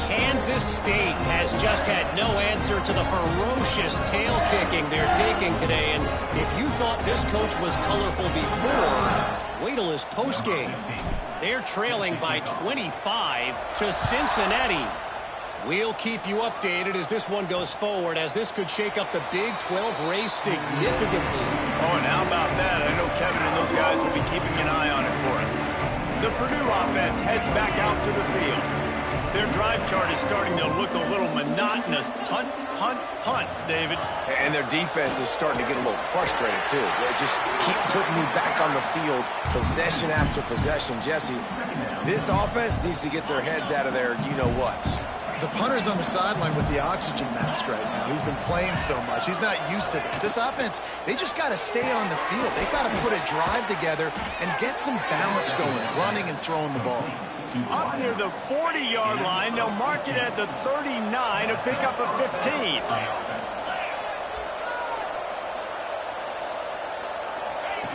Kansas State has just had no answer to the ferocious tail kicking they're taking today, and if you thought this coach was colorful before, wait till his postgame. They're trailing by 25 to Cincinnati. We'll keep you updated as this one goes forward, as this could shake up the Big 12 race significantly. Oh, and how about that? I know Kevin and those guys will be keeping an eye on it for us. The Purdue offense heads back out to the field. Their drive chart is starting to look a little monotonous. Punt, punt, punt, David. And their defense is starting to get a little frustrated, too. They just keep putting me back on the field, possession after possession. Jesse, this offense needs to get their heads out of their you-know-whats. The punter's on the sideline with the oxygen mask right now. He's been playing so much. He's not used to this. This offense, they just got to stay on the field. They got to put a drive together and get some balance going, running and throwing the ball. Up near the 40-yard line, they'll mark it at the 39, a pickup of 15.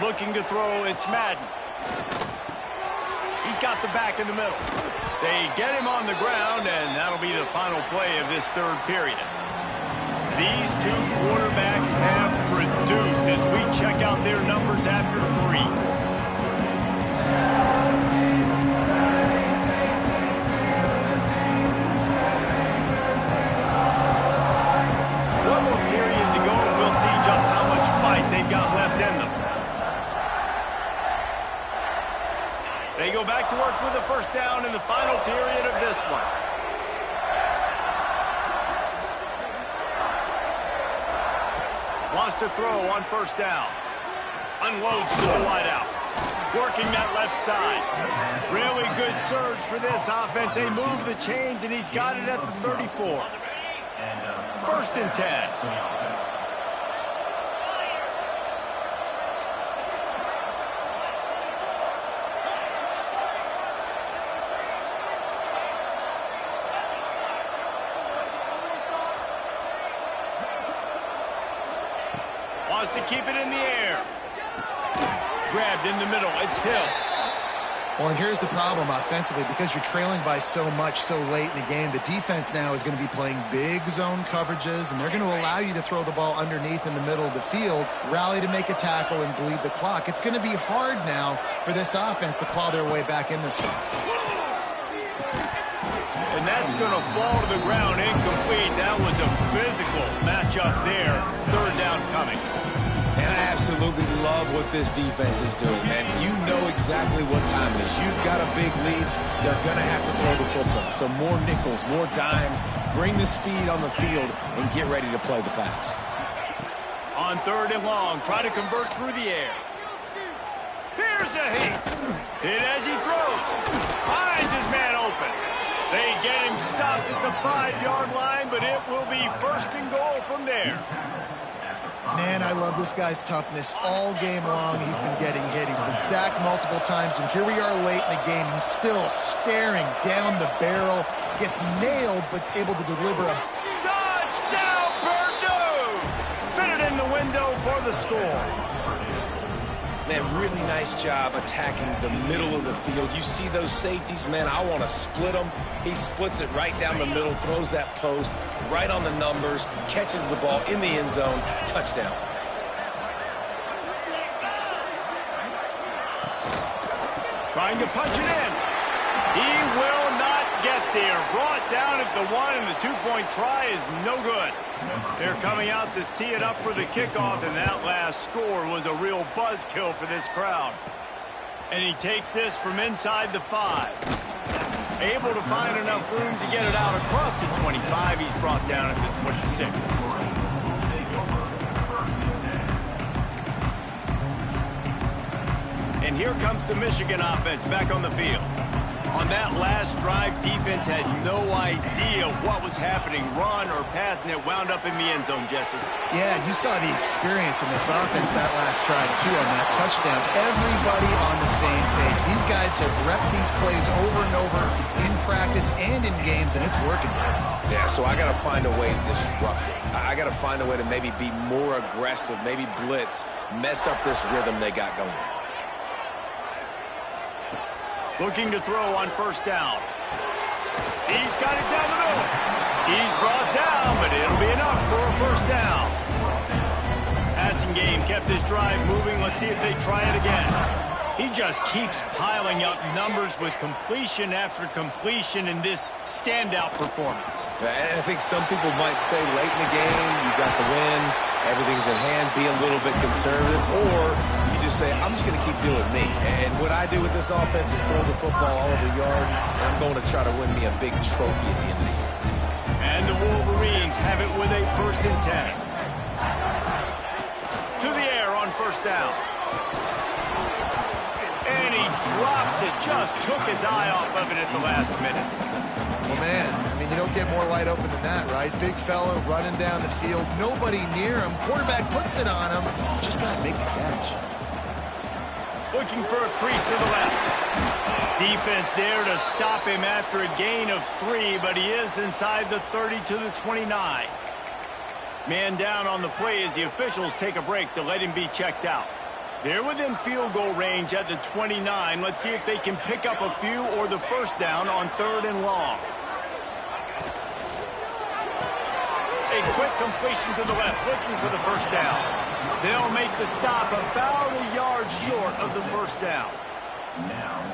Looking to throw, it's Madden. He's got the back in the middle. They get him on the ground, and that'll be the final play of this third period. These two quarterbacks have produced as we check out their numbers after 3. One more period to go, and we'll see just how much fight they've got left in them. They go back to work with a first down in the final period of this one. Wants to throw on first down. Unloads to the wideout. Working that left side. Really good surge for this offense. They move the chains, and he's got it at the 34. First and 10. Wants to keep it in the air. Grabbed in the middle. It's Hill. Well, and here's the problem offensively. Because you're trailing by so much so late in the game, the defense now is going to be playing big zone coverages, and they're going to allow you to throw the ball underneath in the middle of the field, rally to make a tackle, and bleed the clock. It's going to be hard now for this offense to claw their way back in this one. And that's going to fall to the ground incomplete. That was a physical matchup there. Third down coming. And I absolutely love what this defense is doing, man. You know exactly what time it is. You've got a big lead. They're going to have to throw the football. So more nickels, more dimes. Bring the speed on the field and get ready to play the pass. On third and long, try to convert through the air. Here's a hit. Hit as he throws. Finds his man open. They get him stopped at the 5-yard line, but it will be first and goal from there. Man, I love this guy's toughness. All game long, he's been getting hit. He's been sacked multiple times, and here we are late in the game. He's still staring down the barrel, gets nailed, but's able to deliver a touchdown, Purdue! Fitted in the window for the score. Man, really nice job attacking the middle of the field. You see those safeties, man, I want to split them. He splits it right down the middle, throws that post right on the numbers, catches the ball in the end zone, touchdown. Trying to punch it in. He will not get there. Brought down at the 1, and the 2-point try is no good. They're coming out to tee it up for the kickoff, and that last score was a real buzzkill for this crowd. And he takes this from inside the 5. Able to find enough room to get it out across the 25. He's brought down at the 26. And here comes the Michigan offense back on the field. On that last drive, defense had no idea what was happening, run or pass, and it wound up in the end zone, Jesse. Yeah, you saw the experience in this offense that last drive, too, on that touchdown. Everybody on the same page. These guys have repped these plays over and over in practice and in games, and it's working. Yeah, so I got to find a way to disrupt it. I got to find a way to maybe be more aggressive, maybe blitz, mess up this rhythm they got going. Looking to throw on first down. He's got it down the middle. He's brought down, but it'll be enough for a first down. Passing game kept this drive moving. Let's see if they try it again. He just keeps piling up numbers with completion after completion in this standout performance. And I think some people might say late in the game, you got the win, everything's in hand, be a little bit conservative, or you just say, I'm just going to keep doing me. And what I do with this offense is throw the football all over the yard, and I'm going to try to win me a big trophy at the end of the year. And the Wolverines have it with a 1st and 10. To the air on 1st down. And he drops it. Just took his eye off of it at the last minute. Well, man, I mean, you don't get more wide open than that, right? Big fellow running down the field. Nobody near him. Quarterback puts it on him. Just got to make the catch. Looking for a crease to the left. Defense there to stop him after a gain of 3, but he is inside the 30 to the 29. Man down on the play as the officials take a break to let him be checked out. They're within field goal range at the 29. Let's see if they can pick up a few or the 1st down on 3rd and long. A quick completion to the left, looking for the 1st down. They'll make the stop about a yard short of the 1st down.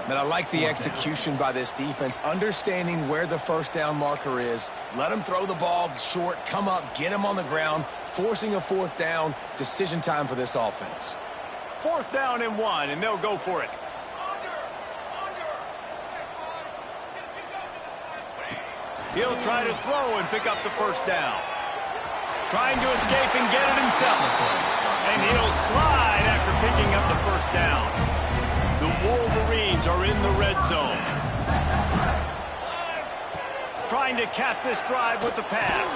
But I like the execution by this defense, understanding where the 1st down marker is. Let them throw the ball short, come up, get him on the ground, forcing a 4th down. Decision time for this offense. 4th down and 1, and they'll go for it. He'll try to throw and pick up the 1st down. Trying to escape and get it himself. And he'll slide after picking up the 1st down. The Wolverines are in the red zone. Trying to cap this drive with the pass.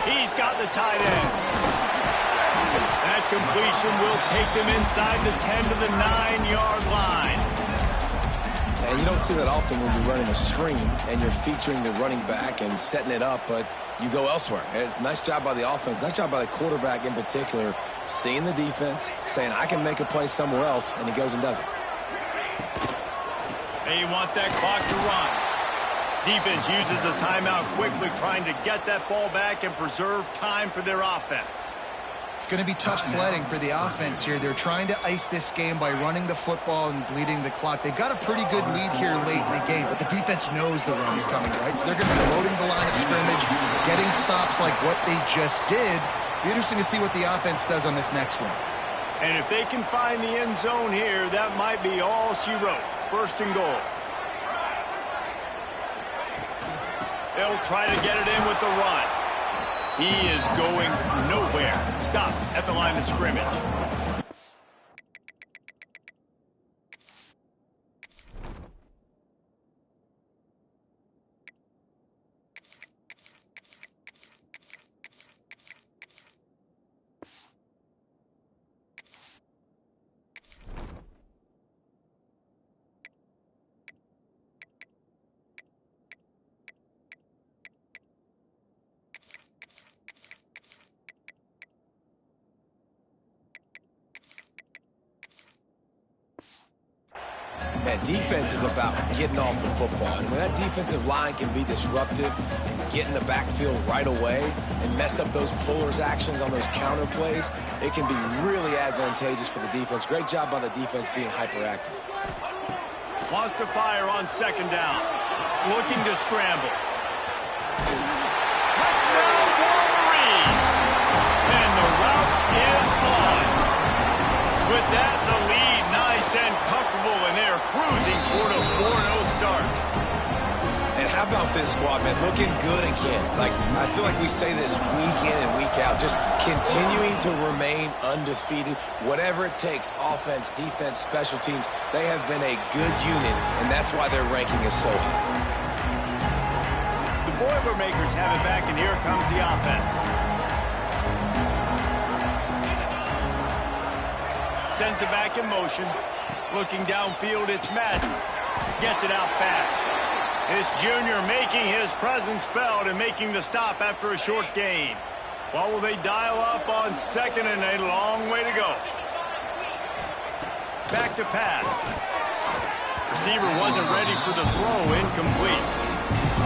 He's got the tight end. That completion will take them inside the 10 to the 9-yard line. And you don't see that often when you're running a screen and you're featuring the running back and setting it up, but you go elsewhere. It's a nice job by the offense, nice job by the quarterback in particular, seeing the defense, saying, I can make a play somewhere else, and he goes and does it. They want that clock to run. Defense uses a timeout quickly, trying to get that ball back and preserve time for their offense. It's going to be tough sledding for the offense here. They're trying to ice this game by running the football and bleeding the clock. They've got a pretty good lead here late in the game, but the defense knows the run's coming, right? So they're going to be loading the line of scrimmage, getting stops like what they just did. Be interesting to see what the offense does on this next one. And if they can find the end zone here, that might be all she wrote. 1st and goal. They'll try to get it in with the run. He is going nowhere. Stop at the line of scrimmage. Man, defense is about getting off the football. And when that defensive line can be disruptive and get in the backfield right away and mess up those pullers actions on those counter plays, it can be really advantageous for the defense. Great job by the defense being hyperactive. Wants to fire on 2nd down. Looking to scramble. Touchdown Wolverines! And the route is on. With that, the lead nice and comfortable, and they're cruising toward a 4-0 start. And how about this squad, man? Looking good again. Like, I feel like we say this week in and week out, just continuing to remain undefeated. Whatever it takes, offense, defense, special teams, they have been a good unit, and that's why their ranking is so high. The Boilermakers have it back, and here comes the offense. Sends it back in motion. Looking downfield, it's Madden. Gets it out fast. This junior making his presence felt and making the stop after a short gain. What will they dial up on 2nd and a long way to go? Back to pass. Receiver wasn't ready for the throw, incomplete.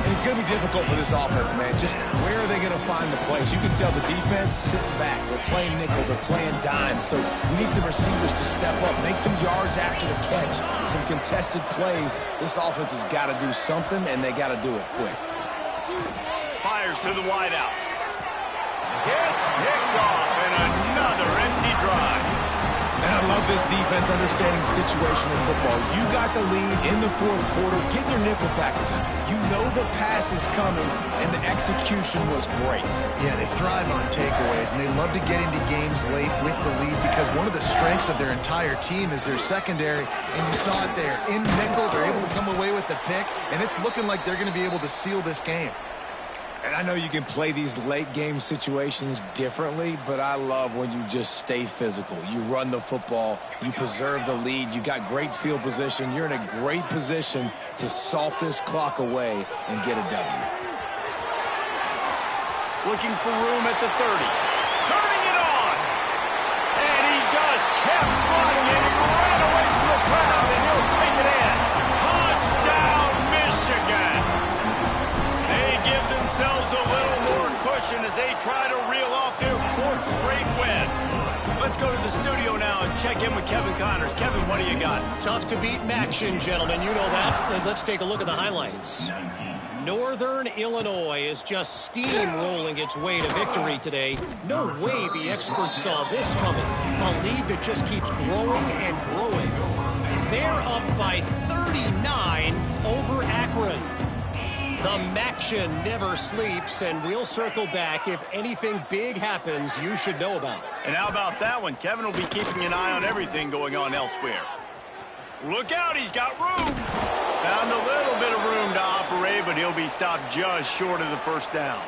And it's going to be difficult for this offense, man. Just where are they going to find the plays? You can tell the defense sitting back. They're playing nickel. They're playing dime. So we need some receivers to step up, make some yards after the catch, some contested plays. This offense has got to do something, and they got to do it quick. Fires to the wideout. It's picked off, and another empty drive. And I love this defense understanding situational football. You got the lead in the fourth quarter. Get your nickel packages. You know the pass is coming, and the execution was great. Yeah, they thrive on takeaways, and they love to get into games late with the lead because one of the strengths of their entire team is their secondary, and you saw it there. In nickel, they're able to come away with the pick, and it's looking like they're going to be able to seal this game. And I know you can play these late-game situations differently, but I love when you just stay physical. You run the football. You preserve the lead. You got great field position. You're in a great position to salt this clock away and get a W. Looking for room at the 30. Turning it on! And he just kept running, and he ran away from the crowd, and he'll take it in. Touchdown, Michigan! They give themselves a little more cushion as they try to reel off their fourth straight win. Let's go to the studio now and check in with Kevin Connors. Kevin, what do you got? Tough to beat Maction, gentlemen. You know that. Let's take a look at the highlights. Northern Illinois is just steamrolling its way to victory today. No way the experts saw this coming. A lead that just keeps growing and growing. They're up by 39 over Akron. The Maction never sleeps, and we'll circle back if anything big happens you should know about. And how about that one? Kevin will be keeping an eye on everything going on elsewhere. Look out, he's got room. Found a little bit of room to operate, but he'll be stopped just short of the first down.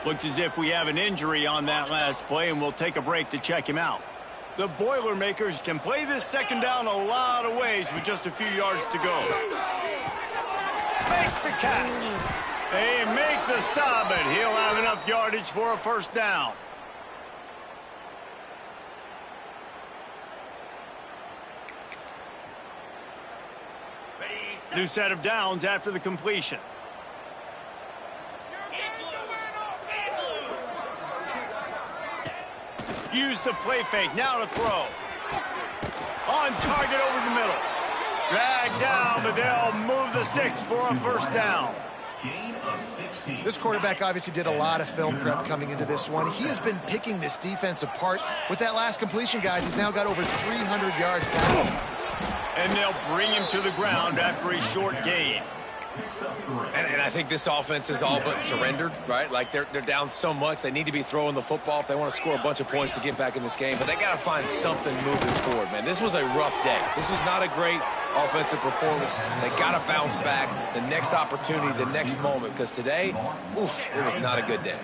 Looks as if we have an injury on that last play, and we'll take a break to check him out. The Boilermakers can play this second down a lot of ways with just a few yards to go. Makes the catch. They make the stop, but he'll have enough yardage for a first down. New set of downs after the completion. Use the play fake. Now to throw. On target over the middle. Drag down, but they'll move the sticks for a first down. This quarterback obviously did a lot of film prep coming into this one. He has been picking this defense apart. With that last completion, guys, he's now got over 300 yards passing. And they'll bring him to the ground after a short gain. And I think this offense is all but surrendered, right? Like they're down so much. They need to be throwing the football if they want to score a bunch of points to get back in this game. But they got to find something moving forward, man. This was a rough day. This was not a great offensive performance. They got to bounce back the next opportunity, the next moment. Because today, oof, it was not a good day.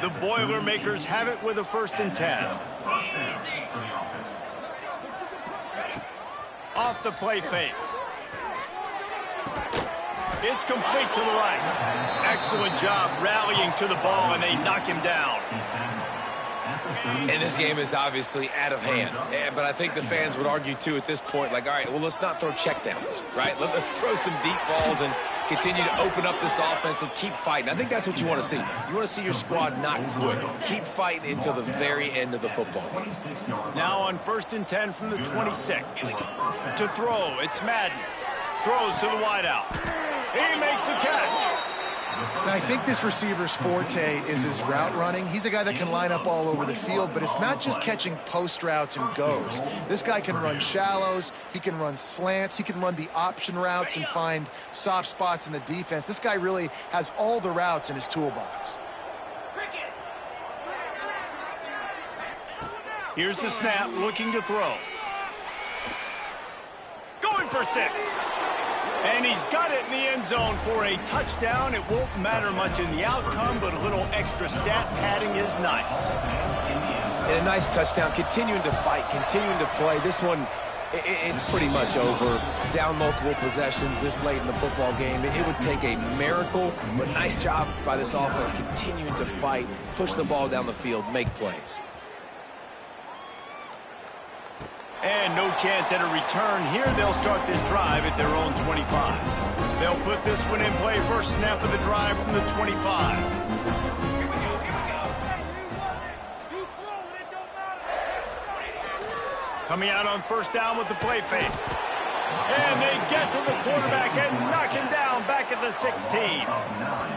The Boilermakers have it with a 1st and 10. Off the play fake. It's complete to the right. Excellent job rallying to the ball, and they knock him down. And this game is obviously out of hand. But I think the fans would argue, too, at this point, like, all right, well, let's not throw checkdowns, right? Let's throw some deep balls and continue to open up this offense and keep fighting. I think that's what you want to see. You want to see your squad not quit. Keep fighting until the very end of the football game. Now on 1st and 10 from the 26. To throw, it's Madden. Throws to the wideout. He makes the catch. Now, I think this receiver's forte is his route running. He's a guy that can line up all over the field, but it's not just catching post routes and goes. This guy can run shallows, he can run slants, he can run the option routes and find soft spots in the defense. This guy really has all the routes in his toolbox. Here's the snap, looking to throw. Going for 6. And he's got it in the end zone for a touchdown. It won't matter much in the outcome, but a little extra stat padding is nice. And a nice touchdown, continuing to fight, continuing to play. This one, it's pretty much over. Down multiple possessions this late in the football game. It would take a miracle, but nice job by this offense continuing to fight, push the ball down the field, make plays. And no chance at a return here. They'll start this drive at their own 25. They'll put this one in play. First snap of the drive from the 25. Coming out on first down with the play fake. And they get to the quarterback and knock him down back at the 16.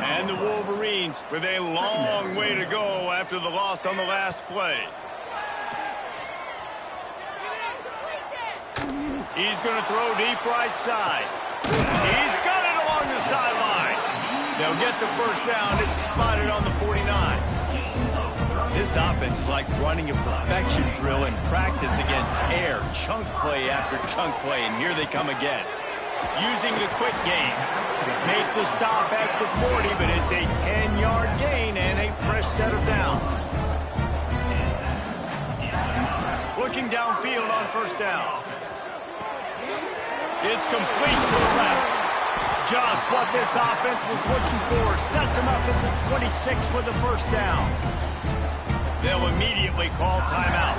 And the Wolverines with a long way to go after the loss on the last play. He's going to throw deep right side. He's got it along the sideline. They'll get the first down. It's spotted on the 49. This offense is like running a perfection drill in practice against air. Chunk play after chunk play, and here they come again. Using the quick game. Make the stop at the 40, but it's a 10-yard gain and a fresh set of downs. Looking downfield on first down. It's complete to the left. Just what this offense was looking for. Sets him up at the 26 with the first down. They'll immediately call timeout.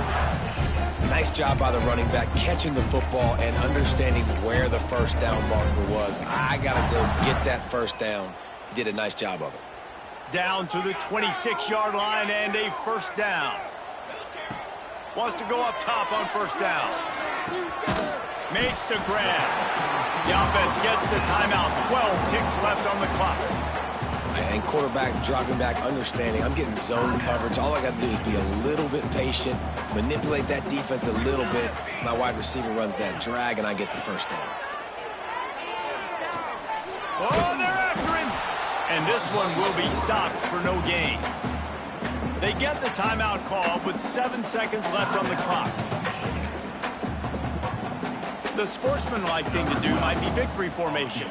Nice job by the running back catching the football and understanding where the first down marker was. I got to go get that first down. He did a nice job of it. Down to the 26-yard line and a first down. Wants to go up top on first down. Makes the grab. The offense gets the timeout. 12 ticks left on the clock. And quarterback dropping back, understanding I'm getting zone coverage. All I got to do is be a little bit patient, manipulate that defense a little bit. My wide receiver runs that drag, and I get the first down. Oh, they're after him. And this one will be stopped for no gain. They get the timeout call with 7 seconds left on the clock. The sportsmanlike thing to do might be victory formation.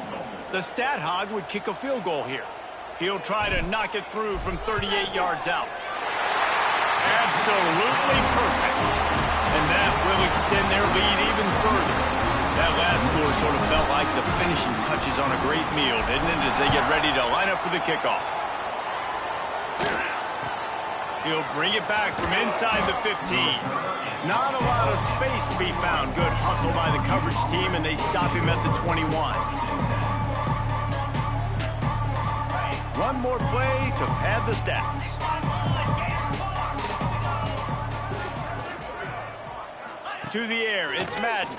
The stat hog would kick a field goal here. He'll try to knock it through from 38 yards out. Absolutely perfect. And that will extend their lead even further. That last score sort of felt like the finishing touches on a great meal, didn't it, as they get ready to line up for the kickoff. He'll bring it back from inside the 15. Not a lot of space to be found. Good hustle by the coverage team, and they stop him at the 21. One more play to pad the stats. To the air, it's Madden.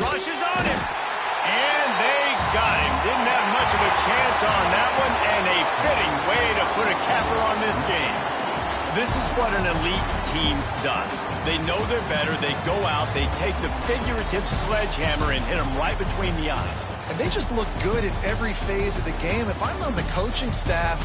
Rushes on him. And they got him. Didn't have much of a chance on that one, and a fitting way to put a capper on this game. This is what an elite team does. They know they're better. They go out, they take the figurative sledgehammer and hit them right between the eyes. And they just look good in every phase of the game. If I'm on the coaching staff,